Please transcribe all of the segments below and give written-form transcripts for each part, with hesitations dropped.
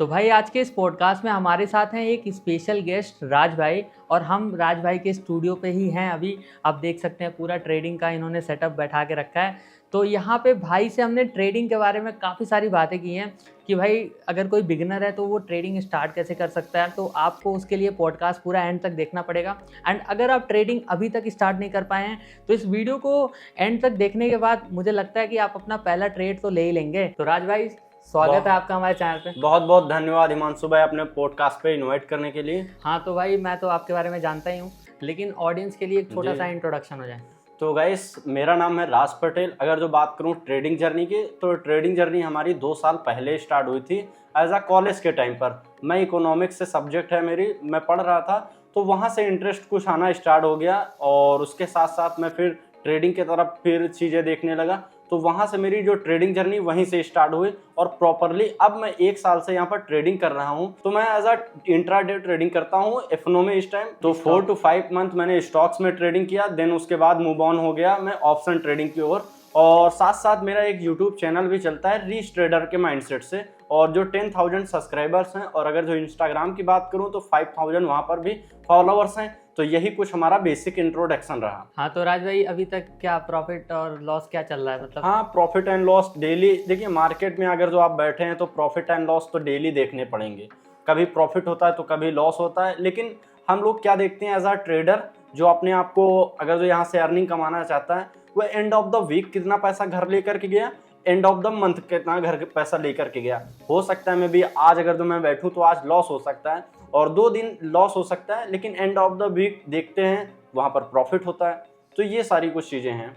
तो भाई आज के इस पॉडकास्ट में हमारे साथ हैं एक स्पेशल गेस्ट राज भाई। और हम राज भाई के स्टूडियो पे ही हैं अभी। आप देख सकते हैं पूरा ट्रेडिंग का इन्होंने सेटअप बैठा के रखा है। तो यहाँ पे भाई से हमने ट्रेडिंग के बारे में काफ़ी सारी बातें की हैं कि भाई अगर कोई बिगिनर है तो वो ट्रेडिंग स्टार्ट कैसे कर सकता है। तो आपको उसके लिए पॉडकास्ट पूरा एंड तक देखना पड़ेगा। एंड अगर आप ट्रेडिंग अभी तक स्टार्ट नहीं कर पाए हैं तो इस वीडियो को एंड तक देखने के बाद मुझे लगता है कि आप अपना पहला ट्रेड तो ले ही लेंगे। तो राज भाई स्वागत है आपका हमारे चैनल पे। बहुत बहुत धन्यवाद हिमांशु भाई अपने पॉडकास्ट पे इनवाइट करने के लिए। हाँ तो भाई मैं तो आपके बारे में जानता ही हूँ, लेकिन ऑडियंस के लिए एक छोटा सा इंट्रोडक्शन हो जाए। तो गाइस मेरा नाम है राज पटेल। अगर जो बात करूँ ट्रेडिंग जर्नी की, तो ट्रेडिंग जर्नी हमारी 2 साल पहले स्टार्ट हुई थी एज अ कॉलेज के टाइम पर। मैं इकोनॉमिक्स से सब्जेक्ट है मेरी, मैं पढ़ रहा था तो वहाँ से इंटरेस्ट कुछ आना स्टार्ट हो गया और उसके साथ साथ मैं फिर ट्रेडिंग की तरफ फिर चीज़ें देखने लगा। तो वहाँ से मेरी जो ट्रेडिंग जर्नी वहीं से स्टार्ट हुई और प्रॉपरली अब मैं 1 साल से यहाँ पर ट्रेडिंग कर रहा हूँ। तो मैं एज अ इंट्राडे ट्रेडिंग करता हूँ एफनो में इस टाइम। तो 4 to 5 मंथ मैंने स्टॉक्स में ट्रेडिंग किया, देन उसके बाद मूव ऑन हो गया मैं ऑप्शन ट्रेडिंग की ओर। और साथ साथ मेरा एक यूट्यूब चैनल भी चलता है रीच ट्रेडर के माइंडसेट से, और जो 10,000 सब्सक्राइबर्स हैं। और अगर जो इंस्टाग्राम की बात करूं तो 5,000 वहां पर भी फॉलोअर्स हैं। तो यही कुछ हमारा बेसिक इंट्रोडक्शन रहा। हाँ तो राज भाई अभी तक क्या प्रॉफिट और लॉस क्या चल रहा है मतलब? हाँ, प्रॉफिट एंड लॉस डेली देखिए, मार्केट में अगर जो आप बैठे हैं तो प्रॉफिट एंड लॉस तो डेली देखने पड़ेंगे। कभी प्रॉफिट होता है तो कभी लॉस होता है, लेकिन हम लोग क्या देखते हैं एज अ ट्रेडर, जो अपने आप को अगर जो यहाँ से अर्निंग कमाना चाहता है वो एंड ऑफ द वीक कितना पैसा घर लेकर के गया, एंड ऑफ द मंथ कितना घर पैसा लेकर के गया। हो सकता है मैं भी आज अगर जो मैं बैठूं तो आज लॉस हो सकता है और 2 दिन लॉस हो सकता है, लेकिन एंड ऑफ द वीक देखते हैं वहाँ पर प्रॉफिट होता है। तो ये सारी कुछ चीज़ें हैं।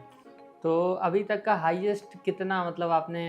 तो अभी तक का हाईएस्ट कितना मतलब आपने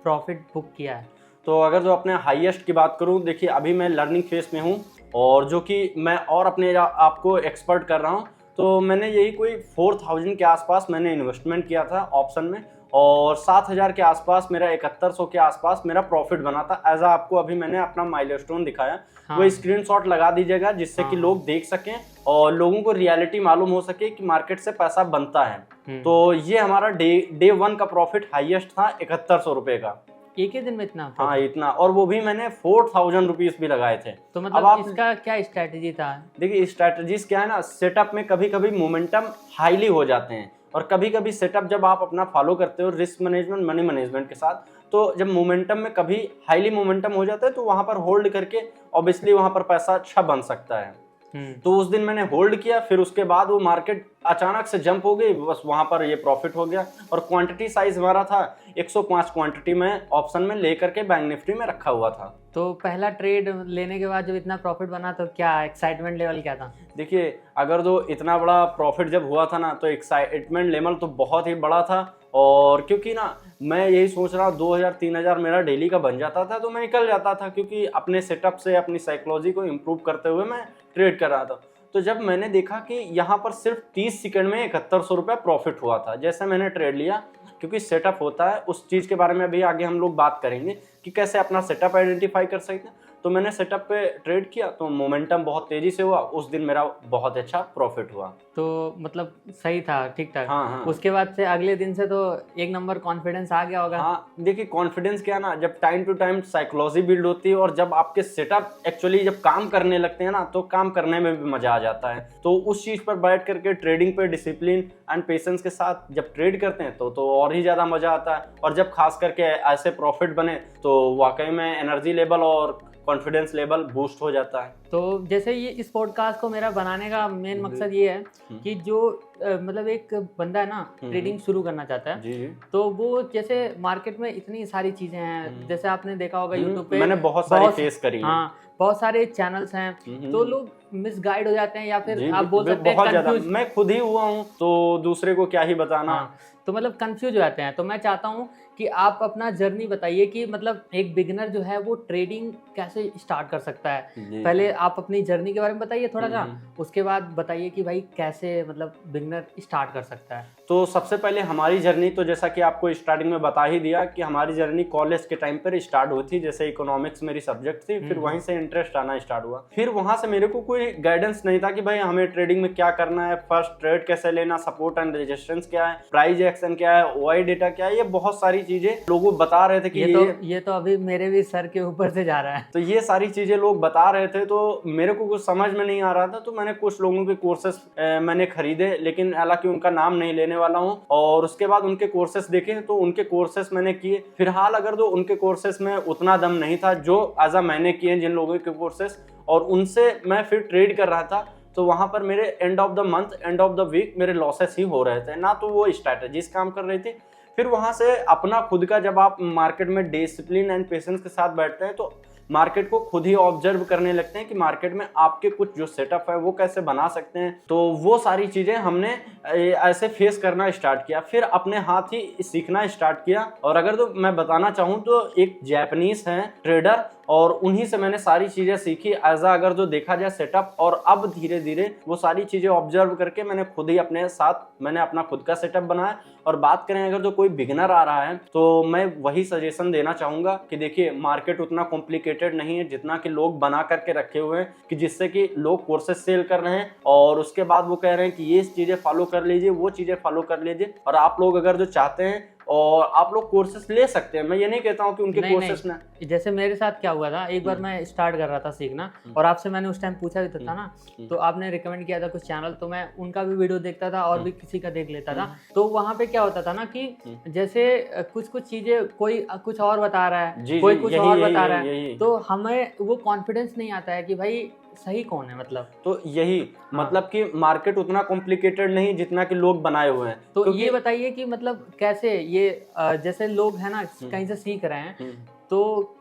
प्रॉफिट बुक किया है? तो अगर जो अपने हाईएस्ट की बात करूं, देखिए अभी मैं लर्निंग फेज में हूं और जो कि मैं और अपने आपको एक्सपर्ट कर रहा हूं। तो मैंने यही कोई 4,000 के आसपास मैंने इन्वेस्टमेंट किया था ऑप्शन में, और 7,000 के आसपास मेरा 7100 के आसपास मेरा प्रॉफिट बना था। एज आपको अभी मैंने अपना माइलस्टोन दिखाया। हाँ। वो स्क्रीनशॉट लगा दीजिएगा जिससे कि लोग देख सकें और लोगों को रियलिटी मालूम हो सके कि मार्केट से पैसा बनता है। तो ये हमारा डे 1 का प्रॉफिट हाईएस्ट था 7100 रुपये का। एक ही दिन में इतना? हाँ इतना, और वो भी मैंने 4,000 रुपीज भी लगाए थे। तो मतलब इसका क्या स्ट्रैटेजी था? देखिए स्ट्रैटेजीज क्या है ना, सेटअप में कभी कभी मोमेंटम हाईली हो जाते हैं और कभी कभी सेटअप जब आप अपना फॉलो करते हो रिस्क मैनेजमेंट मनी मैनेजमेंट के साथ, तो जब मोमेंटम में कभी हाईली मोमेंटम हो जाता है तो वहां पर होल्ड करके ऑब्वियसली वहां पर पैसा अच्छा बन सकता है। तो उस दिन मैंने होल्ड किया, फिर उसके बाद वो मार्केट अचानक से जंप हो गई, बस वहां पर ये प्रॉफिट हो गया। और क्वांटिटी साइज हमारा था 105 क्वांटिटी में ऑप्शन में लेकर के बैंक निफ्टी में रखा हुआ था। तो पहला ट्रेड लेने के बाद जब इतना प्रॉफिट बना तो क्या एक्साइटमेंट लेवल क्या था? देखिए अगर जो इतना बड़ा प्रॉफिट जब हुआ था ना तो एक्साइटमेंट लेवल तो बहुत ही बड़ा था। और क्योंकि ना मैं यही सोच रहा 2,000-3,000 मेरा डेली का बन जाता था तो मैं निकल जाता था, क्योंकि अपने सेटअप से अपनी साइकोलॉजी को इम्प्रूव करते हुए मैं ट्रेड कर रहा था। तो जब मैंने देखा कि यहाँ पर सिर्फ 30 सेकंड में 7100 रुपये प्रॉफिट हुआ था, जैसे मैंने ट्रेड लिया, क्योंकि सेटअप होता है उस चीज़ के बारे में भी आगे हम लोग बात करेंगे कि कैसे अपना सेटअप आइडेंटिफाई कर सकते हैं। तो मैंने सेटअप पे ट्रेड किया तो मोमेंटम बहुत तेजी से हुआ, उस दिन मेरा बहुत अच्छा प्रॉफिट हुआ। तो मतलब सही था, ठीक ठाक। हाँ। उसके बाद से अगले दिन से तो एक नंबर कॉन्फिडेंस आ गया होगा। हाँ देखिए, कॉन्फिडेंस क्या ना, जब time to time psychology build होती है और जब आपके सेटअप एक्चुअली जब काम करने लगते हैं ना तो काम करने में भी मजा आ जाता है। तो उस चीज पर बैठ करके ट्रेडिंग पे डिसिप्लिन एंड पेशेंस के साथ जब ट्रेड करते हैं तो और ही ज्यादा मजा आता है। और जब खास करके ऐसे प्रॉफिट बने तो वाकई में एनर्जी लेवल और कॉन्फिडेंस लेवल बूस्ट हो जाता है। तो जैसे ये इस पॉडकास्ट को मेरा बनाने का मेन मकसद ये है कि जो मतलब एक बंदा है ना ट्रेडिंग शुरू करना चाहता है जी। तो वो जैसे मार्केट में इतनी सारी चीजें हैं, जैसे आपने देखा होगा यूट्यूब पे मैंने बहुत सारी फेस करी है। हाँ बहुत सारे चैनल्स हैं, तो लोग मिसगाइड हो जाते हैं या फिर आप बोल सकते हैं बहुत ज्यादा। कंफ्यूज। मैं खुद ही हुआ हूँ तो दूसरे को क्या ही बताना। हाँ, तो मतलब कंफ्यूज हो जाते हैं। तो मैं चाहता हूँ कि आप अपना जर्नी बताइए कि मतलब एक बिगिनर जो है वो ट्रेडिंग कैसे स्टार्ट कर सकता है। पहले आप अपनी जर्नी के बारे में बताइए थोड़ा सा, उसके बाद बताइए कि भाई कैसे मतलब बिगनर स्टार्ट कर सकता है? तो सबसे पहले हमारी जर्नी तो जैसा कि आपको स्टार्टिंग में बता ही दिया कि हमारी जर्नी कॉलेज के टाइम पर स्टार्ट हुई थी। जैसे इकोनॉमिक्स मेरी सब्जेक्ट थी, फिर वहीं से इंटरेस्ट आना स्टार्ट हुआ। फिर वहां से मेरे को कोई गाइडेंस नहीं था कि भाई हमें ट्रेडिंग में क्या करना है, फर्स्ट ट्रेड कैसे लेना, सपोर्ट एंड रेजिस्टेंस क्या है, प्राइस एक्शन क्या है, ओआई डेटा क्या है, ये बहुत सारी चीजें लोग बता रहे थे कि ये तो अभी मेरे भी सर के ऊपर से जा रहा है। तो ये सारी चीजें लोग बता रहे थे, तो मेरे को कुछ समझ में नहीं आ रहा था। तो मैंने कुछ लोगों के कोर्सेस मैंने खरीदे, लेकिन हालांकि उनका नाम नहीं लेने वाला हूँ। और उसके बाद उनके कोर्सेस देखे तो उनके कोर्सेस मैंने किए। फिलहाल अगर तो उनके कोर्सेस में उतना दम नहीं था जो एज मैंने किए जिन लोगों के कोर्सेस, और उनसे मैं फिर ट्रेड कर रहा था, तो वहां पर मेरे end of the month, end of the week मेरे लॉसेस ही हो रहे थे ना। तो वो स्ट्रैटेजीज काम कर रही थी। फिर वहां से अपना खुद का, जब आप मार्केट में डिसिप्लिन एंड पेशेंस के साथ बैठते हैं तो मार्केट को खुद ही ऑब्जर्व करने लगते हैं कि मार्केट में आपके कुछ जो सेटअप है वो कैसे बना सकते हैं। तो वो सारी चीजें हमने ऐसे फेस करना स्टार्ट किया, फिर अपने हाथ ही सीखना स्टार्ट किया। और अगर तो मैं बताना चाहूँ तो एक जापानीज है ट्रेडर, और उन्हीं से मैंने सारी चीजें सीखी अगर जो देखा जाए सेटअप। और अब धीरे धीरे वो सारी चीजें ऑब्जर्व करके मैंने खुद ही अपने साथ मैंने अपना खुद का सेटअप बनाया। और बात करें अगर जो कोई बिगिनर आ रहा है तो मैं वही सजेशन देना चाहूंगा कि देखिए मार्केट उतना कॉम्प्लिकेटेड नहीं है जितना कि लोग बना करके रखे हुए हैं, कि जिससे कि लोग कोर्सेस सेल कर रहे हैं और उसके बाद वो कह रहे हैं कि ये चीजें फॉलो कर लीजिए, वो चीजें फॉलो कर लीजिए। और आप लोग अगर जो चाहते हैं और आप लोग कोर्सेस ले सकते हैं। मैं ये नहीं कहता हूँ कि उनके कोर्सेस ना, जैसे मेरे साथ क्या हुआ था, एक बार मैं स्टार्ट कर रहा था सीखना और आपसे मैंने उस टाइम पूछा भी तो था ना, तो आपने रिकमेंड किया था कुछ चैनल, तो मैं उनका भी वीडियो देखता था और भी किसी का देख लेता था। तो वहाँ पे क्या होता था ना कि जैसे कुछ चीजें कोई कुछ और बता रहा है, कोई कुछ और बता रहा है, तो हमें वो कॉन्फिडेंस नहीं आता है कि भाई सही कौन है। मतलब तो यही मतलब कि मार्केट उतना कॉम्प्लिकेटेड नहीं जितना कि लोग बनाए हुए हैं। तो ये बताइए कि मतलब कैसे ये जैसे लोग है ना कहीं से सीख रहे हैं, तो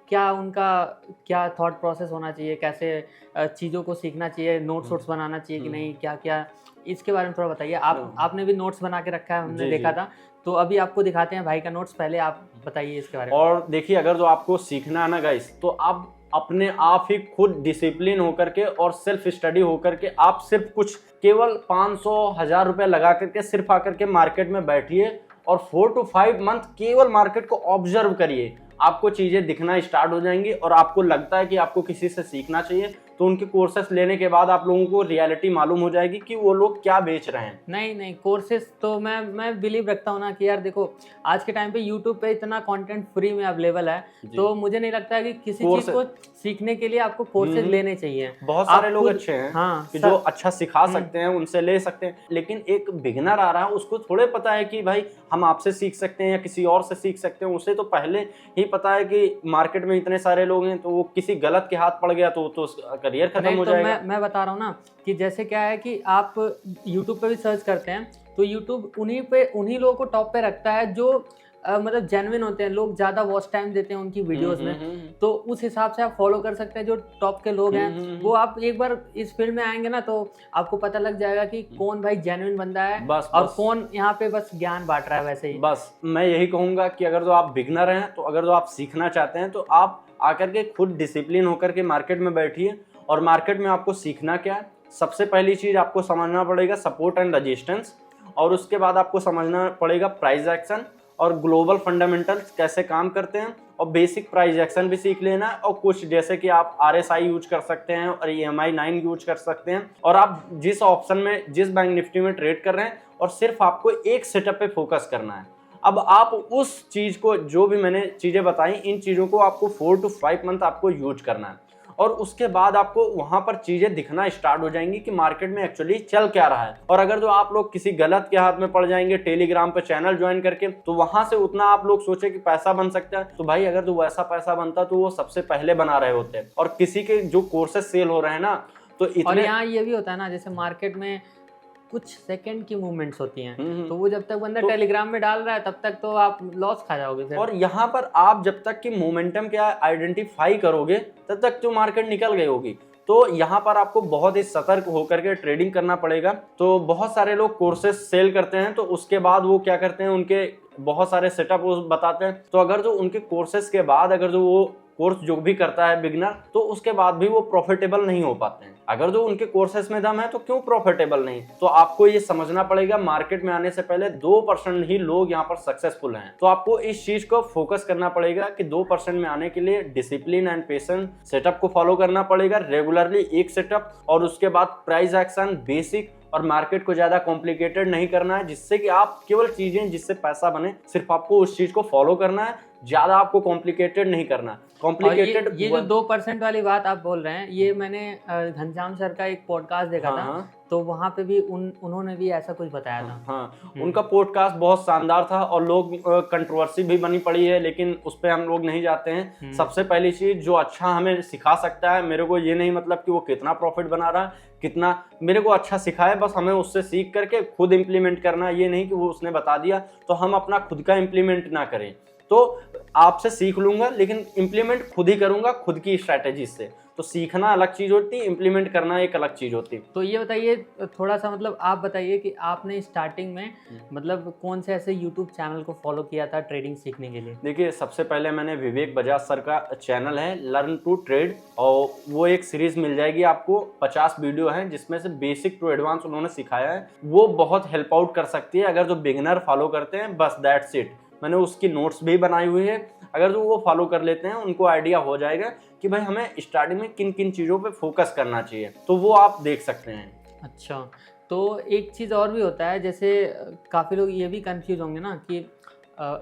क्या उनका क्या थॉट प्रोसेस होना चाहिए, कैसे चीज़ों को सीखना चाहिए, नोट्स बनाना चाहिए कि नहीं, क्या क्या इसके बारे में थोड़ा बताइए। आपने भी नोट्स बना के रखा है, हमने देखा था, तो अभी आपको दिखाते हैं भाई का नोट्स। पहले आप बताइए इसके बारे में। और देखिए अगर जो आपको सीखना है ना गाइस, तो आप अपने आप ही खुद डिसिप्लिन होकर के और सेल्फ स्टडी होकर के आप सिर्फ कुछ केवल 500-1000 रुपए लगा करके सिर्फ आकर के मार्केट में बैठिए और 4 to 5 मंथ केवल मार्केट को ऑब्जर्व करिए। आपको चीजें दिखना स्टार्ट हो जाएंगी और आपको लगता है कि आपको किसी से सीखना चाहिए, तो उनके कोर्सेस लेने के बाद आप लोगों को रियलिटी मालूम हो जाएगी कि वो लोग क्या बेच रहे हैं। नहीं कोर्सेस तो मैं बिलीव रखता हूँ ना कि यार देखो आज के टाइम पे यूट्यूब पे इतना कंटेंट फ्री में अवेलेबल है, तो मुझे नहीं लगता है कि किसी चीज को सीखने के लिए आपको कोर्सेज लेने चाहिए। बहुत सारे लोग अच्छे हैं कि जो अच्छा सिखा सकते हैं, उनसे ले सकते हैं, लेकिन एक बिगिनर आ रहा है उसको थोड़े पता है कि भाई हम आपसे सीख सकते हैं या किसी और से सीख सकते हैं। उसे तो पहले ही पता है कि मार्केट में इतने सारे लोग हैं, तो वो किसी गलत के हाथ पड़ गया तो करियर खत्म हो जाएगा। मैं बता रहा हूँ ना कि जैसे क्या है कि आप YouTube पे भी सर्च करते हैं तो YouTube उन्हीं लोगों को टॉप पे रखता है जो मतलब जेन्युइन होते हैं, लोग ज्यादा वॉच टाइम देते हैं उनकी वीडियोस में। तो उस हिसाब से आप फॉलो कर सकते हैं जो टॉप के लोग हैं। वो आप एक बार इस फील्ड में आएंगे ना तो आपको पता लग जाएगा कि कौन भाई जेन्युइन बंदा है और कौन यहाँ पे बस ज्ञान बांट रहा है। वैसे ही बस मैं यही कहूंगा कि अगर जो आप बिगनर हैं, तो अगर जो आप सीखना चाहते हैं, तो आप आकर के खुद डिसिप्लिन होकर के मार्केट में बैठिए। और मार्केट में आपको सीखना क्या है, सबसे पहली चीज आपको समझना पड़ेगा सपोर्ट एंड रेजिस्टेंस, और उसके बाद आपको समझना पड़ेगा प्राइस एक्शन और ग्लोबल फंडामेंटल्स कैसे काम करते हैं, और बेसिक प्राइस एक्शन भी सीख लेना है। और कुछ जैसे कि आप RSI यूज कर सकते हैं और EMI 9 यूज कर सकते हैं, और आप जिस ऑप्शन में जिस बैंक निफ्टी में ट्रेड कर रहे हैं, और सिर्फ आपको एक सेटअप पे फोकस करना है। अब आप उस चीज को, जो भी मैंने चीजें बताई, इन चीजों को आपको 4 to 5 मंथ आपको यूज करना है, और उसके बाद आपको वहां पर चीजें दिखना स्टार्ट हो जाएंगी कि मार्केट में एक्चुअली चल क्या रहा है। और अगर जो आप लोग किसी गलत के हाथ में पड़ जाएंगे टेलीग्राम पे चैनल ज्वाइन करके, तो वहां से उतना आप लोग सोचे कि पैसा बन सकता है, तो भाई अगर जो वैसा पैसा बनता तो वो सबसे पहले बना रहे होते। और किसी के जो कोर्सेस सेल हो रहे हैं ना, तो इतने, और यहाँ ये भी होता है ना, जैसे मार्केट में कुछ सेकंड की मूवमेंट्स होती हैं, तो वो जब तक बंदा टेलीग्राम में डाल रहा है तब तक तो आप लॉस खा जाओगे फिर। और यहाँ पर आप जब तक कि मोमेंटम क्या आइडेंटिफाई करोगे तब तक जो मार्केट निकल गई होगी। तो यहाँ पर आपको बहुत ही सतर्क होकर के ट्रेडिंग करना पड़ेगा। तो बहुत सारे लोग कोर्सेस सेल करते हैं, तो उसके बाद वो क्या करते हैं, उनके बहुत सारे सेटअप वो बताते हैं, तो अगर जो उनके कोर्सेस के बाद अगर जो वो कोर्स जो भी करता है बिगिनर, तो उसके बाद भी वो प्रॉफिटेबल नहीं हो पाते हैं। अगर जो उनके कोर्सेस में दम है तो क्यों प्रॉफिटेबल नहीं। तो आपको ये समझना पड़ेगा मार्केट में आने से पहले 2% ही लोग यहाँ पर सक्सेसफुल हैं। तो आपको इस चीज को फोकस करना पड़ेगा कि 2% में आने के लिए डिसिप्लिन एंड पेशेंस सेटअप को फॉलो करना पड़ेगा, रेगुलरली एक सेटअप, और उसके बाद प्राइस एक्शन, बेसिक, और मार्केट को ज्यादा कॉम्प्लिकेटेड नहीं करना है, जिससे कि आप केवल चीजें जिससे पैसा बने सिर्फ आपको उस चीज को फॉलो करना है, ज्यादा आपको कॉम्प्लिकेटेड नहीं करना। कॉम्प्लिकेटेड ये जो 2% वाली बात आप बोल रहे हैं, ये मैंने घनश्याम सर का एक पॉडकास्ट देखा था, तो वहाँ पे भी उन्होंने भी ऐसा कुछ बताया था। उनका पॉडकास्ट बहुत शानदार था और लोग कंट्रोवर्सी भी बनी पड़ी है, लेकिन उस पर हम लोग नहीं जाते हैं। सबसे पहली चीज जो अच्छा हमें सिखा सकता है, मेरे को ये नहीं मतलब कि वो कितना प्रॉफिट बना रहा है, कितना मेरे को अच्छा सिखाए, बस हमें उससे सीख करके खुद इम्प्लीमेंट करना। ये नहीं कि वो उसने बता दिया तो हम अपना खुद का इम्प्लीमेंट ना करें। तो आपसे सीख लूंगा लेकिन इम्प्लीमेंट खुद ही करूंगा, खुद की स्ट्रैटेजी से। तो सीखना अलग चीज होती है, इम्प्लीमेंट करना एक अलग चीज होती है। तो ये बताइए थोड़ा सा, मतलब आप बताइए कि आपने स्टार्टिंग में मतलब कौन से ऐसे यूट्यूब चैनल को फॉलो किया था ट्रेडिंग सीखने के लिए? देखिए, सबसे पहले मैंने विवेक बजाज सर का चैनल है लर्न टू ट्रेड, और वो एक सीरीज मिल जाएगी आपको, 50 वीडियो हैं जिसमें से बेसिक टू एडवांस उन्होंने सिखाया है। वो बहुत हेल्प आउट कर सकती है अगर जो बिगिनर फॉलो करते हैं, बस दैट्स इट। मैंने उसकी नोट्स भी बनाई हुई है, अगर जो वो फॉलो कर लेते हैं उनको आइडिया हो जाएगा कि भाई हमें स्टार्टिंग में किन किन चीज़ों पे फोकस करना चाहिए, तो वो आप देख सकते हैं। अच्छा, तो एक चीज़ और भी होता है, जैसे काफ़ी लोग ये भी कंफ्यूज होंगे ना कि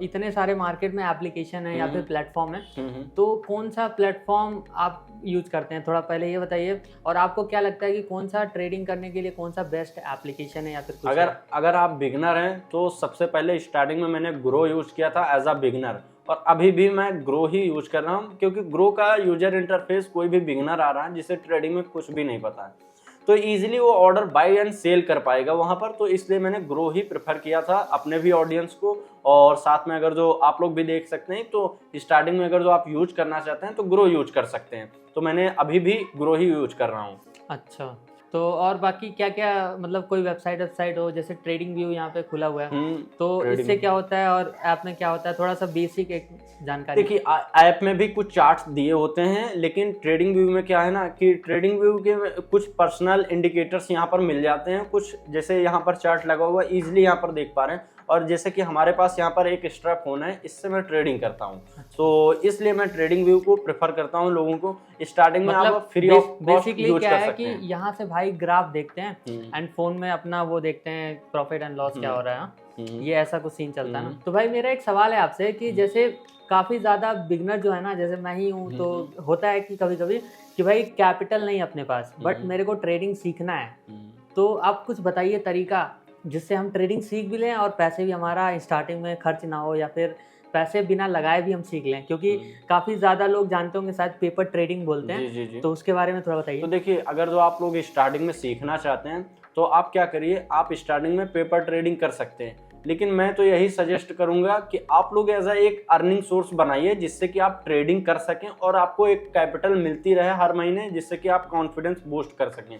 इतने सारे मार्केट में एप्लीकेशन है या फिर प्लेटफॉर्म है, तो कौन सा प्लेटफॉर्म आप यूज करते हैं, थोड़ा पहले ये बताइए। और आपको क्या लगता है कि कौन सा ट्रेडिंग करने के लिए कौन सा बेस्ट एप्लीकेशन है या फिर कुछ अगर आप बिगनर हैं तो सबसे पहले स्टार्टिंग में मैंने ग्रो यूज किया था एज अ बिगनर, और अभी भी मैं ग्रो ही यूज कर रहा हूँ, क्योंकि ग्रो का यूजर इंटरफेस कोई भी बिगनर आ रहा है जिसे ट्रेडिंग में कुछ भी नहीं पता है, तो इजीली वो ऑर्डर बाय एंड सेल कर पाएगा वहां पर। तो इसलिए मैंने ग्रो ही प्रेफर किया था अपने भी ऑडियंस को, और साथ में अगर जो आप लोग भी देख सकते हैं तो स्टार्टिंग में अगर जो आप यूज करना चाहते हैं तो ग्रो यूज कर सकते हैं। तो मैंने अभी भी ग्रो ही यूज कर रहा हूँ। अच्छा, तो और बाकी क्या क्या, मतलब कोई वेबसाइट हो, जैसे ट्रेडिंग व्यू यहाँ पे खुला हुआ है, तो इससे क्या होता है और ऐप में क्या होता है, थोड़ा सा बेसिक एक जानकारी। देखिए, ऐप में भी कुछ चार्ट्स दिए होते हैं, लेकिन ट्रेडिंग व्यू में क्या है ना कि ट्रेडिंग व्यू के कुछ पर्सनल इंडिकेटर्स यहाँ पर मिल जाते हैं, कुछ जैसे यहाँ पर चार्ट लगा हुआ इजीली यहाँ पर देख पा रहे हैं, और जैसे कि हमारे पास यहाँ पर एक एक्स्ट्रा फोन है, इससे मैं ट्रेडिंग करता हूँ। तो इसलिए मैं ट्रेडिंग व्यू को प्रेफर करता हूँ लोगों को। स्टार्टिंग में मतलब आप फ्री ऑफ कॉस्ट यूज क्या कर है सकते कि हैं। यहाँ से भाई ग्राफ देखते हैं एंड फोन में अपना वो देखते हैं प्रॉफिट एंड लॉस क्या हो रहा है, ये ऐसा कुछ सीन चलता है ना। तो भाई मेरा एक सवाल है आपसे कि जैसे काफी ज्यादा बिगनर जो है ना, जैसे मैं ही हूँ, तो होता है कि कभी कभी कि भाई कैपिटल नहीं अपने पास, बट मेरे को ट्रेडिंग सीखना है, तो आप कुछ बताइए तरीका जिससे हम ट्रेडिंग सीख भी लें और पैसे भी हमारा स्टार्टिंग में खर्च ना हो, या फिर पैसे बिना लगाए भी हम सीख लें, क्योंकि काफी ज्यादा लोग जानते होंगे शायद पेपर ट्रेडिंग बोलते हैं। जी। तो उसके बारे में थोड़ा बताइए। तो देखिए, अगर जो आप लोग स्टार्टिंग में सीखना चाहते हैं तो आप क्या करिए, आप स्टार्टिंग में पेपर ट्रेडिंग कर सकते हैं, लेकिन मैं तो यही सजेस्ट करूंगा कि आप लोग एज अ एक अर्निंग सोर्स बनाइए, जिससे कि आप ट्रेडिंग कर सकें और आपको एक कैपिटल मिलती रहे हर महीने, जिससे कि आप कॉन्फिडेंस बूस्ट कर सकें।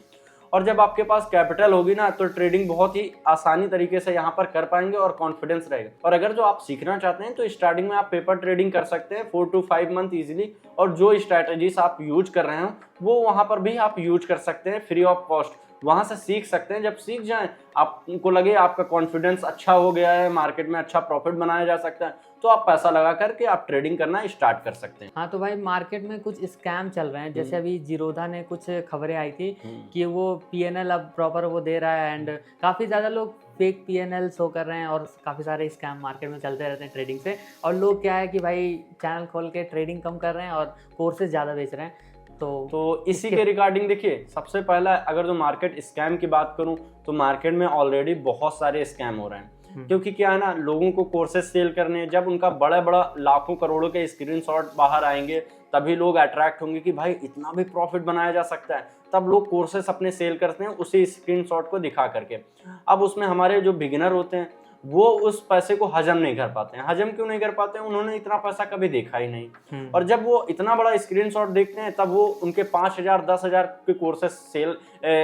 और जब आपके पास कैपिटल होगी ना, तो ट्रेडिंग बहुत ही आसानी तरीके से यहाँ पर कर पाएंगे और कॉन्फिडेंस रहेगा। और अगर जो आप सीखना चाहते हैं तो स्टार्टिंग में आप पेपर ट्रेडिंग कर सकते हैं 4 to 5 मंथ इजीली, और जो स्ट्रैटेजीज आप यूज कर रहे हो वो वहाँ पर भी आप यूज कर सकते हैं फ्री ऑफ कॉस्ट, वहां से सीख सकते हैं। जब सीख जाएं, आपको लगे आपका कॉन्फिडेंस अच्छा हो गया है, मार्केट में अच्छा प्रॉफिट बनाया जा सकता है, तो आप पैसा लगा करके आप ट्रेडिंग करना स्टार्ट कर सकते हैं। हाँ, तो भाई मार्केट में कुछ स्कैम चल रहे हैं, जैसे अभी जीरोधा ने कुछ खबरें आई थी कि वो पीएनएल अब प्रॉपर वो दे रहा है, एंड काफ़ी ज़्यादा लोग फेक पीएनएल शो कर रहे हैं, और काफ़ी सारे स्कैम मार्केट में चलते रहते हैं ट्रेडिंग से। और लोग क्या है कि भाई चैनल खोल के ट्रेडिंग कम कर रहे हैं और कोर्सेज ज़्यादा बेच रहे हैं। तो इसी के रिगार्डिंग देखिए, सबसे पहला अगर जो मार्केट स्कैम की बात करूं तो मार्केट में ऑलरेडी बहुत सारे स्कैम हो रहे हैं, क्योंकि क्या है ना, लोगों को कोर्सेज सेल करने, जब उनका बड़ा बड़ा लाखों करोड़ों के स्क्रीनशॉट बाहर आएंगे तभी लोग अट्रैक्ट होंगे कि भाई इतना भी प्रॉफिट बनाया जा सकता है, तब लोग कोर्सेज अपने सेल करते हैं उसी स्क्रीनशॉट को दिखा करके। अब उसमें हमारे जो बिगिनर होते हैं वो उस पैसे को हजम नहीं कर पाते हैं। हजम क्यों नहीं कर पाते हैं? उन्होंने इतना पैसा कभी देखा ही नहीं, और जब वो इतना बड़ा स्क्रीनशॉट देखते हैं तब वो उनके 5,000 10,000 के कोर्सेस सेल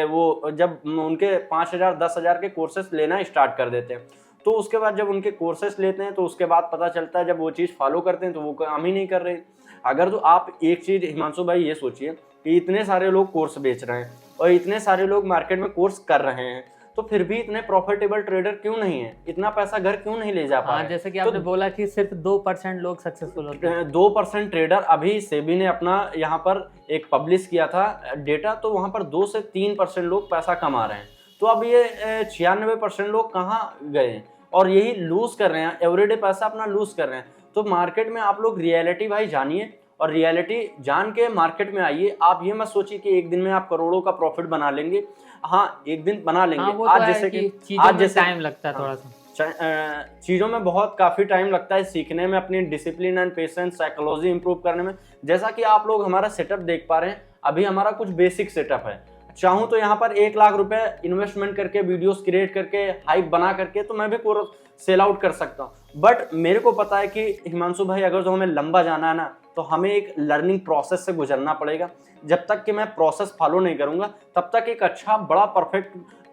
वो जब उनके 5,000 10,000 के कोर्सेस लेना स्टार्ट कर देते हैं, तो उसके बाद जब उनके कोर्सेस लेते हैं तो उसके बाद पता चलता है जब वो चीज़ फॉलो करते हैं तो वो काम ही नहीं कर रहे। अगर जो आप एक चीज हिमांशु भाई ये सोचिए कि इतने सारे लोग कोर्स बेच रहे हैं और इतने सारे लोग मार्केट में कोर्स कर रहे हैं, तो फिर भी इतने प्रॉफिटेबल ट्रेडर क्यों नहीं है, इतना पैसा घर क्यों नहीं ले जा पा रहे? जैसे कि आपने बोला कि सिर्फ 2% लोग सक्सेसफुल होते हैं। 2% ट्रेडर, अभी सेबी ने अपना यहाँ पर एक पब्लिश किया था डेटा, तो वहाँ पर 2 से 3% लोग पैसा कमा रहे हैं। तो अब ये 96% लोग कहाँ गए और यही लूज कर रहे हैं, एवरीडे पैसा अपना लूज कर रहे हैं। तो मार्केट में आप लोग रियलिटी भाई जानिए और रियलिटी जान के मार्केट में आइए। आप ये मत सोचिए कि एक दिन में आप करोड़ों का प्रॉफिट बना लेंगे। हाँ, एक दिन बना लेंगे। वो आज तो जैसे कि आज जैसे टाइम लगता है थोड़ा सा, चीज़ों में बहुत काफ़ी टाइम लगता है सीखने में, अपनी discipline and patience, psychology improve करने में। जैसा कि आप लोग हमारा सेटअप देख पा रहे हैं, अभी हमारा कुछ बेसिक सेटअप है। चाहूँ तो यहाँ पर 1 लाख रुपए इन्वेस्टमेंट करके, वीडियोस क्रिएट करके, हाइप बना करके, तो मैं भी कोर्स सेल आउट कर सकता हूँ। बट मेरे को पता है कि हिमांशु भाई, अगर जो हमें लंबा जाना है ना, तो हमें एक लर्निंग प्रोसेस से गुजरना पड़ेगा। जब तक कि मैं प्रोसेस फॉलो नहीं करूँगा, तब तक एक अच्छा बड़ा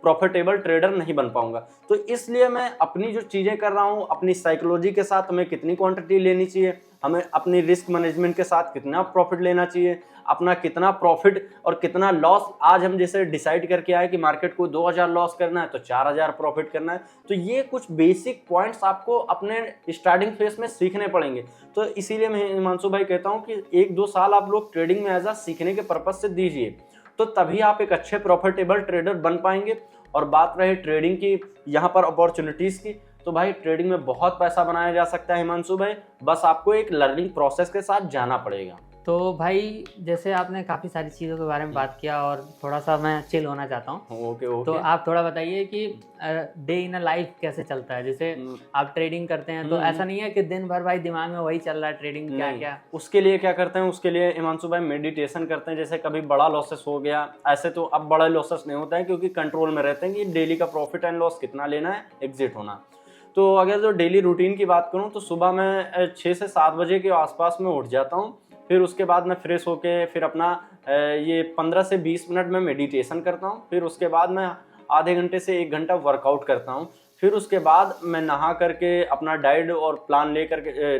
प्रॉफिटेबल ट्रेडर नहीं बन पाऊंगा। तो इसलिए मैं अपनी जो चीज़ें कर रहा हूँ, अपनी साइकोलॉजी के साथ हमें कितनी क्वांटिटी लेनी चाहिए, हमें अपनी रिस्क मैनेजमेंट के साथ कितना प्रॉफिट लेना चाहिए, अपना कितना प्रॉफिट और कितना लॉस, आज हम जैसे डिसाइड करके आए कि मार्केट को 2000 लॉस करना है तो 4000 प्रॉफिट करना है। तो ये कुछ बेसिक पॉइंट्स आपको अपने स्टार्टिंग फेज में सीखने पड़ेंगे। तो इसीलिए मैं हिमांशु भाई कहता हूँ कि 1-2 साल आप लोग ट्रेडिंग में एज सीखने के पर्पज से दीजिए, तो तभी आप एक अच्छे प्रॉफिटेबल ट्रेडर बन पाएंगे। और बात रहे ट्रेडिंग की, यहाँ पर अपॉर्चुनिटीज़ की, तो भाई ट्रेडिंग में बहुत पैसा बनाया जा सकता है हिमांशु भाई, बस आपको एक लर्निंग प्रोसेस के साथ जाना पड़ेगा। तो भाई जैसे आपने काफ़ी सारी चीज़ों के बारे में बात किया और थोड़ा सा मैं चिल होना चाहता हूँ। ओके। तो आप थोड़ा बताइए कि डे इन अ लाइफ कैसे चलता है। जैसे आप ट्रेडिंग करते हैं तो ऐसा नहीं है कि दिन भर भाई दिमाग में वही चल रहा है, ट्रेडिंग क्या क्या। उसके लिए क्या करते हैं, उसके लिए हिमांशु भाई मेडिटेशन करते हैं। जैसे कभी बड़ा लॉसेस हो गया, ऐसे तो अब बड़ा लॉसेस नहीं होता है क्योंकि कंट्रोल में रहते हैं कि डेली का प्रॉफिट एंड लॉस कितना लेना है, एग्जिट होना। तो अगर जो डेली रूटीन की बात करूँ तो सुबह मैं 6 से 7 बजे के आसपास में उठ जाता हूँ। फिर उसके बाद मैं फ्रेश होके फिर अपना ये 15 से 20 मिनट में मेडिटेशन करता हूँ। फिर उसके बाद मैं आधे घंटे से 1 घंटा वर्कआउट करता हूँ। फिर उसके बाद मैं नहा करके अपना डाइट और प्लान ले करके,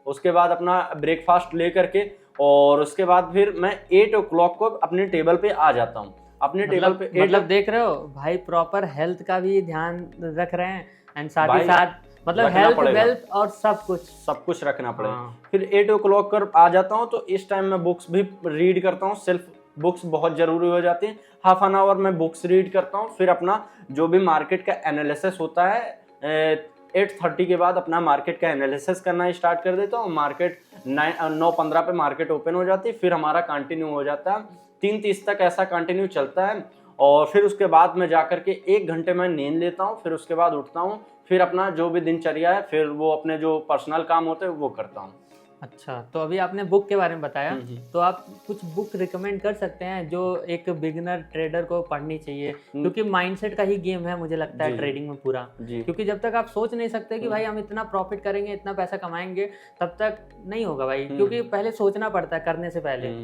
उसके बाद अपना ब्रेकफास्ट ले करके, और उसके बाद फिर मैं 8 o'clock को अपने टेबल पे आ जाता हूँ। अपने टेबल पे मतलब देख रहे हो भाई, प्रॉपर हेल्थ का भी ध्यान रख रहे हैं एंड साथ ही साथ मतलब हेल्थ, वेल्थ और सब कुछ रखना पड़ेगा। फिर 8 o'clock कर आ जाता हूँ, तो इस टाइम मैं बुक्स भी रीड करता हूँ। सेल्फ बुक्स बहुत ज़रूरी हो जाती हैं। हाफ एन आवर मैं बुक्स रीड करता हूँ। फिर अपना जो भी मार्केट का एनालिसिस होता है 8:30 के बाद अपना मार्केट का एनालिसिस करना स्टार्ट कर देता हूँ। मार्केट 9:15 पे मार्केट ओपन हो जाती है। फिर हमारा कंटिन्यू हो जाता है 3:30 तक, ऐसा कंटिन्यू चलता है। और फिर उसके बाद मैं जा करके 1 घंटे में नींद लेता हूँ। फिर उसके बाद उठता हूँ, फिर अपना जो भी दिनचर्या है, फिर वो अपने जो पर्सनल काम होते हैं वो करता हूँ। अच्छा, तो अभी आपने बुक के बारे में बताया, तो आप कुछ बुक रिकमेंड कर सकते हैं जो एक बिगिनर ट्रेडर को पढ़नी चाहिए, क्योंकि माइंडसेट का ही गेम है मुझे लगता है ट्रेडिंग में पूरा। क्योंकि जब तक आप सोच नहीं सकते कि भाई हम इतना प्रॉफिट करेंगे, इतना पैसा कमाएंगे, तब तक नहीं होगा भाई, क्योंकि पहले सोचना पड़ता है करने से पहले।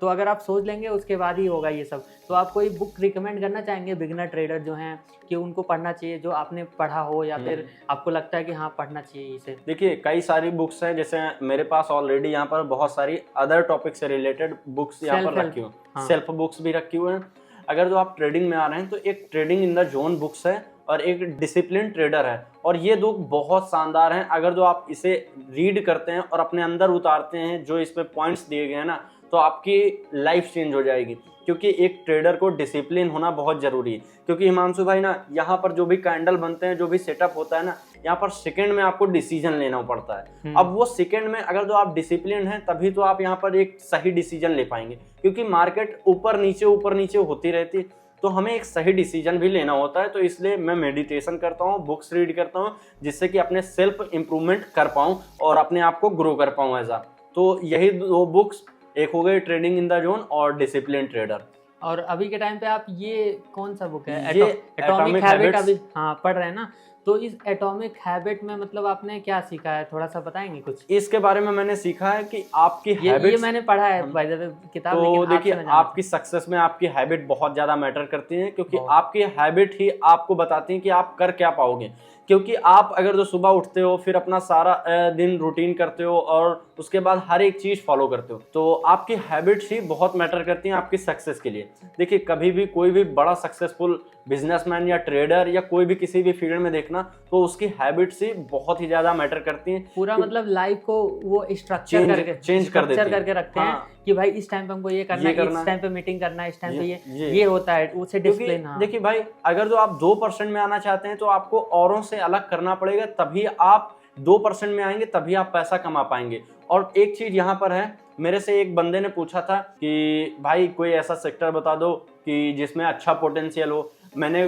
तो अगर आप सोच लेंगे उसके बाद ही होगा ये सब। तो आप कोई बुक रिकमेंड करना चाहेंगे बिगिनर ट्रेडर जो हैं कि उनको पढ़ना चाहिए, जो आपने पढ़ा हो या फिर आपको लगता है कि हाँ पढ़ना चाहिए इसे? देखिए, कई सारी बुक्स हैं, जैसे मेरे पास ऑलरेडी यहाँ पर बहुत सारी अदर टॉपिक से रिलेटेड बुक्स यहाँ पर रखी हुई, सेल्फ बुक्स भी रखी हुई हैं। अगर जो आप ट्रेडिंग में आ रहे हैं तो एक trading in the zone books है और एक डिसिप्लिन ट्रेडर है, और ये दो बहुत शानदार हैं। अगर जो आप इसे रीड करते हैं और अपने अंदर उतारते हैं जो इसमें पॉइंट्स दिए गए हैं ना, तो आपकी लाइफ चेंज हो जाएगी। क्योंकि एक ट्रेडर को डिसिप्लिन होना बहुत ज़रूरी है। क्योंकि हिमांशु भाई ना, यहाँ पर जो भी कैंडल बनते हैं, जो भी सेटअप होता है ना, यहाँ पर सेकंड में आपको डिसीजन लेना पड़ता है। अब वो सेकंड में अगर जो आप डिसिप्लिन हैं, तभी तो आप यहाँ पर एक सही डिसीजन ले पाएंगे। क्योंकि मार्केट ऊपर नीचे होती रहती है, तो हमें एक सही डिसीजन भी लेना होता है। तो इसलिए मैं मेडिटेशन करता हूँ, बुक्स रीड करता हूँ, जिससे कि अपने सेल्फ इम्प्रूवमेंट कर पाऊँ और अपने आप को ग्रो कर पाऊँ एज। तो यही दो बुक्स, एक हो गई ट्रेडिंग इन द जोन और डिसिप्लिन ट्रेडर। और अभी के टाइम पे आप ये कौन सा बुक है? ये एटॉमिक हैबिट अभी पढ़ रहे हैं ना, तो इस एटॉमिक हैबिट में मतलब आपने क्या सीखा है, थोड़ा सा बताएंगे कुछ? इसके बारे में मैंने सीखा है कि आपकी हैबिट्स, ये मैंने पढ़ा है बाय द वे किताब, तो देखिए आपकी सक्सेस में आपकी हैबिट बहुत ज़्यादा मैटर करती है। क्योंकि आपकी हैबिट ही आपको बताती है कि आप कर क्या पाओगे। क्योंकि आप अगर जो सुबह उठते हो फिर अपना सारा दिन रूटीन करते हो और उसके बाद हर एक चीज़ फॉलो करते हो, तो आपकी हैबिट्स ही बहुत मैटर करती हैं आपकी सक्सेस के लिए। देखिए कभी भी कोई भी बड़ा सक्सेसफुल बिजनेसमैन या ट्रेडर या कोई भी किसी भी फील्ड में देखना, तो उसकी हैबिट्स ही बहुत ही ज़्यादा मैटर करती हैं। पूरा मतलब लाइफ को वो स्ट्रक्चर करके चेंज कर देती हैं। करके रखते हैं हाँ। कि भाई इस टाइम पे हमको ये करना है, इस टाइम पे मीटिंग करना है, इस टाइम पे ये होता है, उसे डिसिप्लिन। हाँ। देखिए भाई, अगर जो आप 2% में आना चाहते हैं तो आपको औरों से अलग करना पड़ेगा, तभी आप 2% में आएंगे, तभी आप पैसा कमा पाएंगे। और एक चीज यहाँ पर है, मेरे से एक बंदे ने पूछा था कि भाई कोई ऐसा सेक्टर बता दो कि जिसमें अच्छा पोटेंशियल हो। मैंने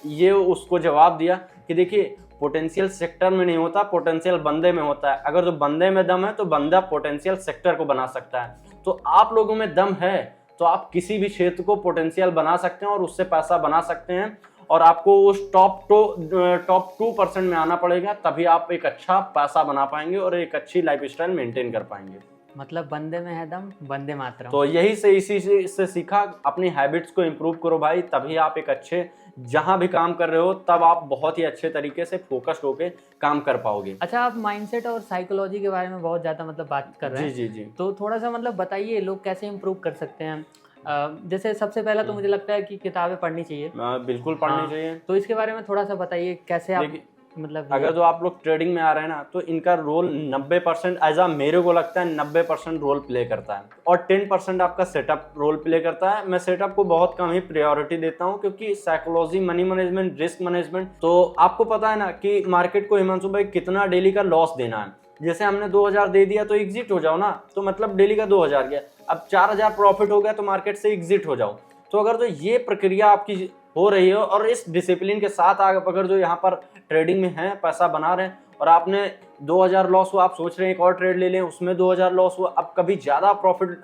ये उसको जवाब दिया कि देखिए पोटेंशियल सेक्टर में नहीं होता, पोटेंशियल बंदे में होता है। अगर जो बंदे में दम है तो बंदा पोटेंशियल सेक्टर को बना सकता है। तो आप लोगों में दम है तो आप किसी भी क्षेत्र को पोटेंशियल बना सकते हैं और उससे पैसा बना सकते हैं। और आपको उस टॉप 2% में आना पड़ेगा, तभी आप एक अच्छा पैसा बना पाएंगे और एक अच्छी लाइफस्टाइल मेंटेन कर पाएंगे। मतलब बंदे में है दम, बंदे मातरम। तो यही से इसी से सीखा, अपनी हैबिट्स को इम्प्रूव करो भाई, तभी आप एक अच्छे जहां भी काम कर रहे हो तब आप बहुत ही अच्छे तरीके से फोकस्ड होके काम कर पाओगे। अच्छा, आप माइंडसेट और साइकोलॉजी के बारे में बहुत ज़्यादा मतलब बात कर रहे हैं। जी जी जी। तो थोड़ा सा मतलब बताइए लोग कैसे इम्प्रूव कर सकते हैं। जैसे सबसे पहला तो मुझे लगता है कि किताबें पढ़नी चाहिए। बिल्कुल पढ़नी चाहिए। तो इसके बारे में थोड़ा सा बताइए कैसे आप मतलब अगर जो आप लोग ट्रेडिंग में आ रहे हैं ना, तो इनका रोल 90% एज मेरे को लगता है 90% रोल प्ले करता है और 10% आपका सेटअप रोल प्ले करता है। मैं सेटअप को बहुत कम ही प्रायोरिटी देता हूं, क्योंकि psychology, money management, risk management, तो आपको पता है ना कि मार्केट को हिमांशु भाई कितना डेली का लॉस देना है। जैसे हमने 2000 दे दिया तो एग्जिट हो जाओ ना, तो मतलब डेली का 2000 गया। अब 4000 प्रॉफिट हो गया तो मार्केट से एग्जिट हो जाओ। तो अगर जो ये प्रक्रिया आपकी हो रही हो और इस डिसिप्लिन के साथ आप अगर जो यहाँ पर ट्रेडिंग में हैं, पैसा बना रहे हैं और आपने 2000 लॉस हुआ, आप सोच रहे हैं एक और ट्रेड ले लें, उसमें 2000 लॉस हुआ, अब कभी ज़्यादा प्रॉफिट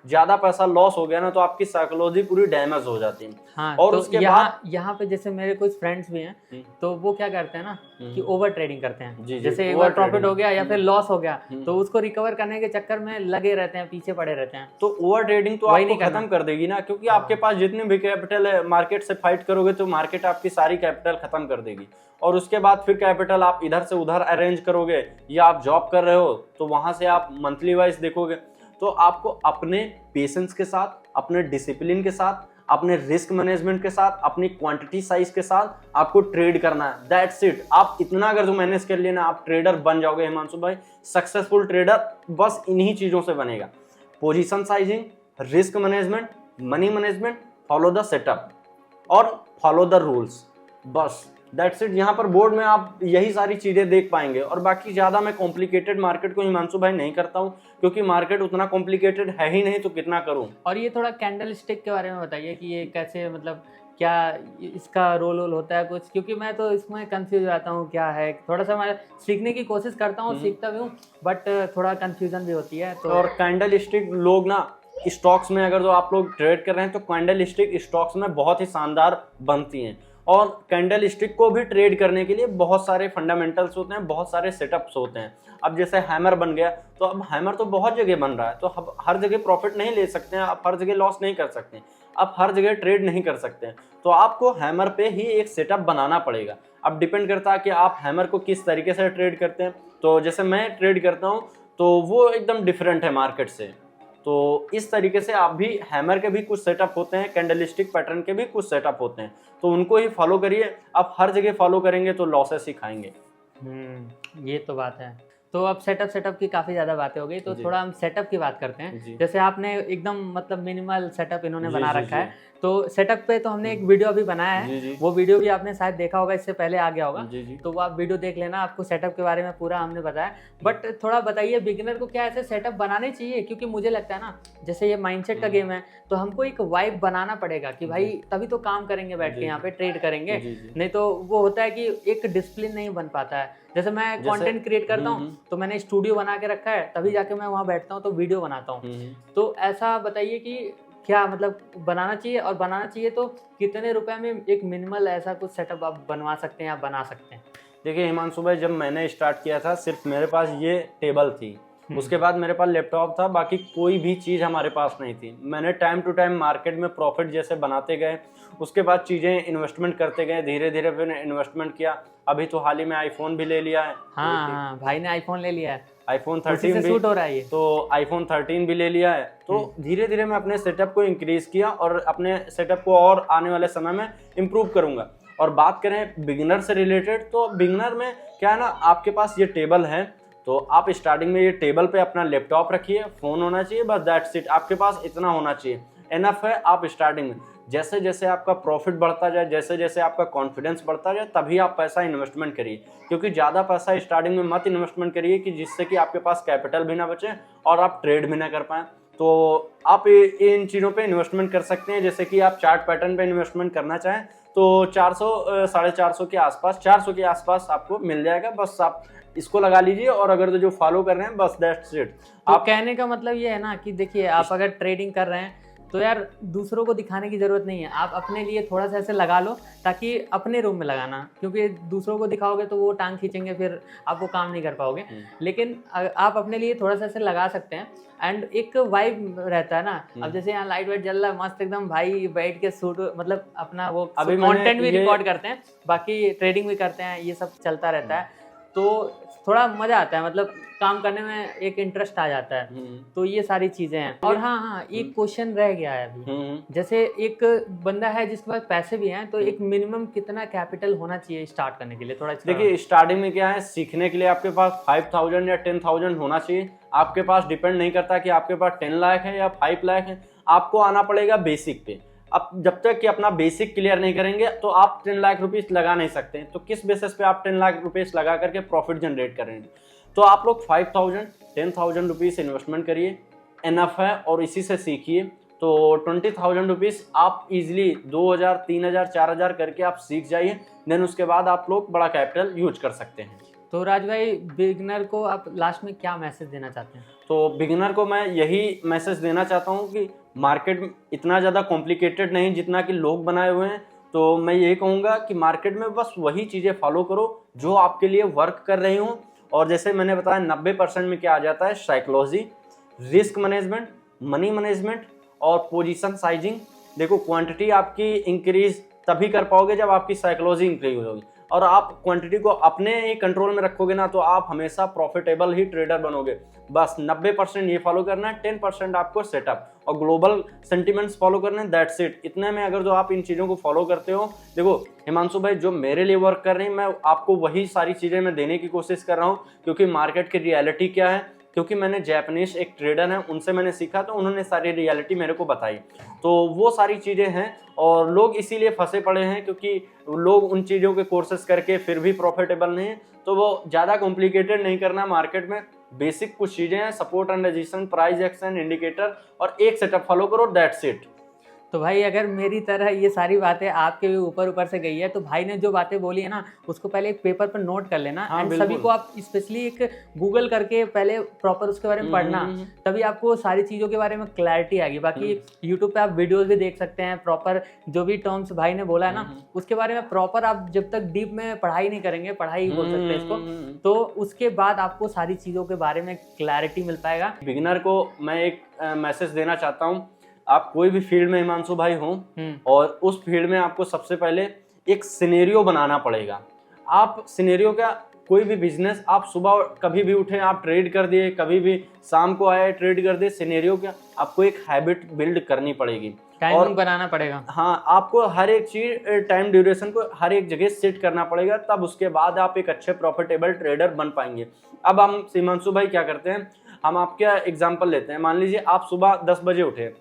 ज़्यादा पैसा लॉस हो गया ना, तो आपकी साइकोलॉजी पूरी डैमेज हो जाती है। हाँ, और तो उसके बाद यहाँ पे जैसे मेरे कुछ फ्रेंड्स भी हैं, तो वो क्या करते हैं ना कि ओवर ट्रेडिंग करते हैं। जी, जैसे एक बार प्रॉफिट हो गया या फिर लॉस हो गया, तो उसको रिकवर करने के चक्कर में लगे रहते हैं, पीछे पड़े रहते हैं। तो ओवर ट्रेडिंग तो आपको खत्म कर देगी ना, क्योंकि आपके पास जितने भी कैपिटल है, मार्केट से फाइट करोगे तो मार्केट आपकी सारी कैपिटल खत्म कर देगी। और उसके बाद फिर कैपिटल आप इधर से उधर अरेंज करोगे, या आप जॉब कर रहे हो तो वहां से आप मंथली वाइज देखोगे। तो आपको अपने पेशेंस के साथ, अपने डिसिप्लिन के साथ, अपने रिस्क मैनेजमेंट के साथ, अपनी क्वांटिटी साइज के साथ आपको ट्रेड करना है। That's it. आप इतना अगर जो मैनेज कर लेना, आप ट्रेडर बन जाओगे हिमांशु भाई। सक्सेसफुल ट्रेडर बस इन्हीं चीजों से बनेगा। Position sizing, risk management, money management, follow the setup और फॉलो द रूल्स, बस दैट्स इट। यहाँ पर बोर्ड में आप यही सारी चीजें देख पाएंगे। और बाकी ज्यादा मैं कॉम्प्लिकेटेड मार्केट को हिमांशु भाई नहीं करता हूँ, क्योंकि मार्केट उतना कॉम्प्लिकेटेड है ही नहीं, तो कितना करूँ। और ये थोड़ा कैंडल स्टिक के बारे में बताइए कि ये कैसे, मतलब क्या इसका रोल होता है कुछ, क्योंकि मैं तो इसमें कंफ्यूज रहता हूँ क्या है। थोड़ा सा मैं सीखने की कोशिश करता हूँ, सीखता भी हूँ, बट थोड़ा कंफ्यूजन भी होती है। तो और कैंडल स्टिक लोग ना स्टॉक्स में अगर जो आप लोग ट्रेड कर रहे हैं, तो कैंडल स्टिक स्टॉक्स में बहुत ही शानदार बनती हैं। और कैंडल स्टिक को भी ट्रेड करने के लिए बहुत सारे फंडामेंटल्स होते हैं, बहुत सारे सेटअप्स होते हैं। अब जैसे हैमर बन गया, तो अब हैमर तो बहुत जगह बन रहा है, तो अब हर जगह प्रॉफिट नहीं ले सकते हैं, आप हर जगह लॉस नहीं कर सकते हैं, आप हर जगह ट्रेड नहीं कर सकते हैं। तो आपको हैमर पे ही एक सेटअप बनाना पड़ेगा। अब डिपेंड करता है कि आप हैमर को किस तरीके से ट्रेड करते हैं। तो जैसे मैं ट्रेड करता हूँ तो वो एकदम डिफरेंट है मार्केट से। तो इस तरीके से आप भी, हैमर के भी कुछ सेटअप होते हैं, कैंडलस्टिक पैटर्न के भी कुछ सेटअप होते हैं, तो उनको ही फॉलो करिए। आप हर जगह फॉलो करेंगे तो लॉसेस ही खाएंगे। ये तो बात है। तो अब सेटअप की काफ़ी ज़्यादा बातें हो गई, तो थोड़ा हम सेटअप की बात करते हैं। जैसे आपने एकदम मतलब मिनिमल सेटअप इन्होंने बना रखा है, तो सेटअप पे तो हमने एक वीडियो अभी बनाया है, वो वीडियो भी आपने शायद देखा होगा, इससे पहले आ गया होगा। तो वो आप वीडियो देख लेना, आपको सेटअप के बारे में पूरा हमने बताया। बट थोड़ा बताइए बिगिनर को क्या ऐसे सेटअप बनाने चाहिए, क्योंकि मुझे लगता है ना जैसे ये माइंडसेट का गेम है, तो हमको एक वाइब बनाना पड़ेगा कि भाई तभी तो काम करेंगे, बैठ के यहाँ पे ट्रेड करेंगे। नहीं तो वो होता है कि एक डिसिप्लिन नहीं बन पाता है। जैसे मैं कंटेंट क्रिएट करता हूँ, तो मैंने स्टूडियो बना के रखा है, तभी जाके मैं वहाँ बैठता हूँ तो वीडियो बनाता हूँ। तो ऐसा बताइए कि क्या मतलब बनाना चाहिए, और बनाना चाहिए तो कितने रुपए में एक मिनिमल ऐसा कुछ सेटअप आप बनवा सकते हैं या बना सकते हैं? देखिए हिमांशु भाई, जब मैंने स्टार्ट किया था सिर्फ मेरे पास ये टेबल थी, उसके बाद मेरे पास लैपटॉप था, बाकी कोई भी चीज़ हमारे पास नहीं थी। मैंने टाइम टू टाइम मार्केट में प्रॉफिट जैसे बनाते गए, उसके बाद चीज़ें इन्वेस्टमेंट करते गए, धीरे धीरे फिर इन्वेस्टमेंट किया। अभी तो हाल ही में आईफोन भी ले लिया है। हाँ हाँ, भाई ने आईफोन ले लिया है, आईफोन उसी 13 से भी, सूट हो रहा है ये। तो आईफोन 13 भी ले लिया है। तो धीरे धीरे मैं अपने सेटअप को इंक्रीज किया और अपने सेटअप को और आने वाले समय में इम्प्रूव करूंगा। और बात करें बिगिनर से रिलेटेड, तो बिगिनर में क्या है ना, आपके पास ये टेबल है, तो आप स्टार्टिंग में ये टेबल पे अपना लैपटॉप रखिए, फ़ोन होना चाहिए, बस दैट्स इट। आपके पास इतना होना चाहिए, इनफ है। आप स्टार्टिंग में जैसे जैसे आपका प्रॉफिट बढ़ता जाए, जैसे जैसे आपका कॉन्फिडेंस बढ़ता जाए, तभी आप पैसा इन्वेस्टमेंट करिए। क्योंकि ज़्यादा पैसा स्टार्टिंग में मत इन्वेस्टमेंट करिए कि जिससे कि आपके पास कैपिटल भी ना बचे और आप ट्रेड भी ना कर पाएँ। तो आप इन चीज़ों पे इन्वेस्टमेंट कर सकते हैं। जैसे कि आप चार्ट पैटर्न पे इन्वेस्टमेंट करना चाहें तो 400 450 के आसपास, 400 के आसपास आपको मिल जाएगा। बस आप इसको लगा लीजिए, और अगर तो जो फॉलो कर रहे हैं, बस दैट्स इट। तो आप कहने का मतलब ये है ना कि देखिए, आप अगर ट्रेडिंग कर रहे हैं तो यार दूसरों को दिखाने की ज़रूरत नहीं है, आप अपने लिए थोड़ा सा ऐसे लगा लो, ताकि अपने रूम में लगाना, क्योंकि दूसरों को दिखाओगे तो वो टांग खींचेंगे, फिर आप वो काम नहीं कर पाओगे। लेकिन आप अपने लिए थोड़ा सा ऐसे लगा सकते हैं, एंड एक वाइब रहता है ना। अब जैसे यहाँ लाइट वाइट जल रहा है मस्त एकदम, भाई बैठ के सूट, मतलब अपना वो अभी मैंने कंटेंट भी ये- रिकॉर्ड करते हैं, बाकी ट्रेडिंग भी करते हैं, ये सब चलता रहता है, तो थोड़ा मज़ा आता है, मतलब काम करने में एक इंटरेस्ट आ जाता है। तो ये सारी चीज़ें हैं। और हाँ हाँ, एक क्वेश्चन रह गया है अभी। जैसे एक बंदा है जिसके पास पैसे भी हैं, तो एक मिनिमम कितना कैपिटल होना चाहिए स्टार्ट करने के लिए? थोड़ा देखिए, स्टार्टिंग में क्या है, सीखने के लिए आपके पास 5000 या 10,000 होना चाहिए। आपके पास डिपेंड नहीं करता कि आपके पास 10 लाख है या 5 लाख है, आपको आना पड़ेगा बेसिक पे। अब जब तक कि अपना बेसिक क्लियर नहीं करेंगे तो आप 10 लाख रुपीस लगा नहीं सकते। तो किस बेसिस पे आप 10 लाख रुपीस लगा करके प्रॉफिट जनरेट करेंगे? तो आप लोग 5000 10,000 रुपीस इन्वेस्टमेंट करिए, इनफ है, और इसी से सीखिए। तो 20,000 रुपीस आप इजीली 2,000 3,000 4,000 करके आप सीख जाइए। देन उसके बाद आप लोग बड़ा कैपिटल यूज कर सकते हैं। तो राज भाई, बिगनर को आप लास्ट में क्या मैसेज देना चाहते हैं? तो बिगिनर को मैं यही मैसेज देना चाहता हूँ कि मार्केट इतना ज़्यादा कॉम्प्लिकेटेड नहीं जितना कि लोग बनाए हुए हैं। तो मैं यही कहूँगा कि मार्केट में बस वही चीज़ें फॉलो करो जो आपके लिए वर्क कर रही हूँ। और जैसे मैंने बताया 90% में क्या आ जाता है, psychology, risk management, money management और पोजीशन साइजिंग। देखो, क्वांटिटी आपकी इंक्रीज तभी कर पाओगे जब आपकी साइकोलॉजी इंक्रीज होगी, और आप क्वांटिटी को अपने ही कंट्रोल में रखोगे ना, तो आप हमेशा प्रॉफिटेबल ही ट्रेडर बनोगे। बस 90% ये फॉलो करना है, 10% आपको सेटअप और ग्लोबल सेंटिमेंट्स फॉलो करने हैं, दैट्स इट। इतने में अगर जो आप इन चीज़ों को फॉलो करते हो, देखो हिमांशु भाई, जो मेरे लिए वर्क कर रहे हैं, मैं आपको वही सारी चीज़ें मैं देने की कोशिश कर रहा हूँ। क्योंकि मार्केट की रियलिटी क्या है, क्योंकि मैंने जापानीज एक ट्रेडर हैं, उनसे मैंने सीखा, तो उन्होंने सारी रियलिटी मेरे को बताई। तो वो सारी चीज़ें हैं, और लोग इसीलिए फंसे पड़े हैं क्योंकि लोग उन चीज़ों के कोर्सेज करके फिर भी प्रॉफिटेबल नहीं है। तो वो ज़्यादा कॉम्प्लिकेटेड नहीं करना मार्केट में, बेसिक कुछ चीज़ें हैं, support and resistance, price action, indicator, और एक सेटअप फॉलो करो, दैट्स इट। तो भाई, अगर मेरी तरह ये सारी बातें आपके भी ऊपर ऊपर से गई है, तो भाई ने जो बातें बोली है ना, उसको पहले एक पेपर पर नोट कर लेना। हाँ, एंड बिल्कुल। सभी को आप स्पेशली एक गूगल करके पहले प्रॉपर उसके बारे में पढ़ना, तभी आपको सारी चीज़ों के बारे में क्लैरिटी आएगी। बाकी यूट्यूब पे आप वीडियोस भी देख सकते हैं, प्रॉपर जो भी टर्म्स भाई ने बोला है ना, उसके बारे में प्रॉपर आप जब तक डीप में पढ़ाई नहीं करेंगे, पढ़ाई बोल सकते हैं इसको, तो उसके बाद आपको सारी चीज़ों के बारे में क्लैरिटी मिल पाएगा। बिगिनर को मैं एक मैसेज देना चाहता हूँ। आप कोई भी फील्ड में हिमांशु भाई हों, और उस फील्ड में आपको सबसे पहले एक सिनेरियो बनाना पड़ेगा। आप सिनेरियो क्या, कोई भी बिजनेस, आप सुबह कभी भी उठे आप ट्रेड कर दिए, कभी भी शाम को आए ट्रेड कर दिए, सिनेरियो क्या, आपको एक हैबिट बिल्ड करनी पड़ेगी, टाइमिंग बनाना पड़ेगा। हाँ, आपको हर एक चीज टाइम ड्यूरेशन को हर एक जगह सेट करना पड़ेगा, तब उसके बाद आप एक अच्छे प्रॉफिटेबल ट्रेडर बन पाएंगे। अब हम हिमांशु भाई क्या करते हैं, हम आपके एग्जांपल लेते हैं। मान लीजिए आप सुबह 10 बजे उठे,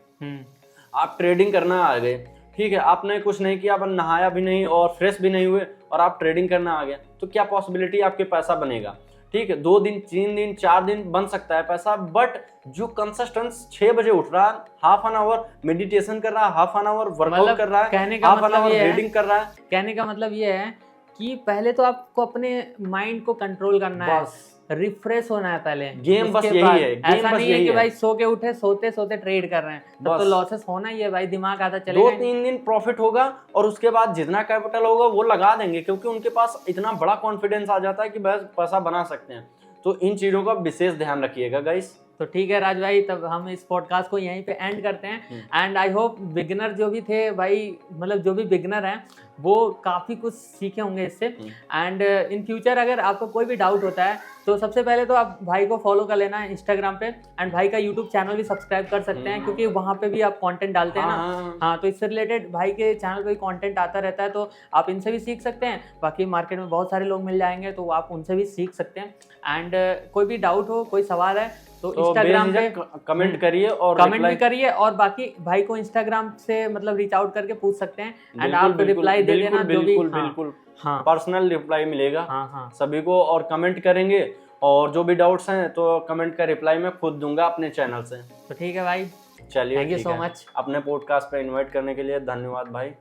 आप ट्रेडिंग करना आ गए, ठीक है, आपने कुछ नहीं किया, आप नहाया भी नहीं और फ्रेश भी नहीं हुए, और आप ट्रेडिंग करना आ गया, तो क्या पॉसिबिलिटी आपके पैसा बनेगा? ठीक है, 2 दिन 3 दिन 4 दिन बन सकता है पैसा, बट जो कंसिस्टेंस 6 बजे उठ रहा है, हाफ एन आवर मेडिटेशन कर रहा है, हाफ एन आवर वर्कआउट कर रहा है, कहने का हाफ एन मतलब आवर ये है, रीडिंग कर रहा है, कहने का मतलब ये है कि पहले तो आपको अपने माइंड को कंट्रोल करना है, रिफ्रेश होना है पहले। गेम बस यही है, ऐसा नहीं है कि भाई सो के उठे सोते सोते ट्रेड कर रहे हैं, तब तो लॉसेस होना ही है भाई, दिमाग आधा चलेगा। 2-3 दिन प्रॉफिट होगा, और उसके बाद जितना कैपिटल होगा वो लगा देंगे, क्योंकि उनके पास इतना बड़ा कॉन्फिडेंस आ जाता है कि बस पैसा बना सकते हैं। तो इन चीज़ों का विशेष ध्यान रखिएगा गाइस। तो ठीक है राज भाई, तब हम इस पॉडकास्ट को यहीं पे एंड करते हैं। एंड आई होप बिगिनर जो भी थे भाई, मतलब जो भी बिगिनर हैं वो काफ़ी कुछ सीखे होंगे इससे। एंड इन फ्यूचर अगर आपको कोई भी डाउट होता है तो सबसे पहले तो आप भाई को फॉलो कर लेना है इंस्टाग्राम पे, एंड भाई का यूट्यूब चैनल भी सब्सक्राइब कर सकते हैं क्योंकि वहाँ पे भी आप कंटेंट डालते हैं ना। हाँ, तो इससे रिलेटेड भाई के चैनल पे कंटेंट आता रहता है, तो आप इनसे भी सीख सकते हैं। बाकी मार्केट में बहुत सारे लोग मिल जाएंगे तो आप उनसे भी सीख सकते हैं। एंड कोई भी डाउट हो, कोई सवाल है तो इंस्टाग्राम पे कमेंट करिए और कमेंट भी करिए, और बाकी भाई को इंस्टाग्राम से मतलब रीच आउट करके पूछ सकते हैं, एंड आप रिप्लाई दे देना जो भी। बिल्कुल हाँ, पर्सनल रिप्लाई मिलेगा हाँ सभी को, और कमेंट करेंगे, और जो भी डाउट्स हैं तो कमेंट का रिप्लाई मैं खुद दूंगा अपने चैनल से। तो ठीक है भाई, चलिए, थैंक यू सो मच। अपने पॉडकास्ट पे इनवाइट करने के लिए धन्यवाद भाई।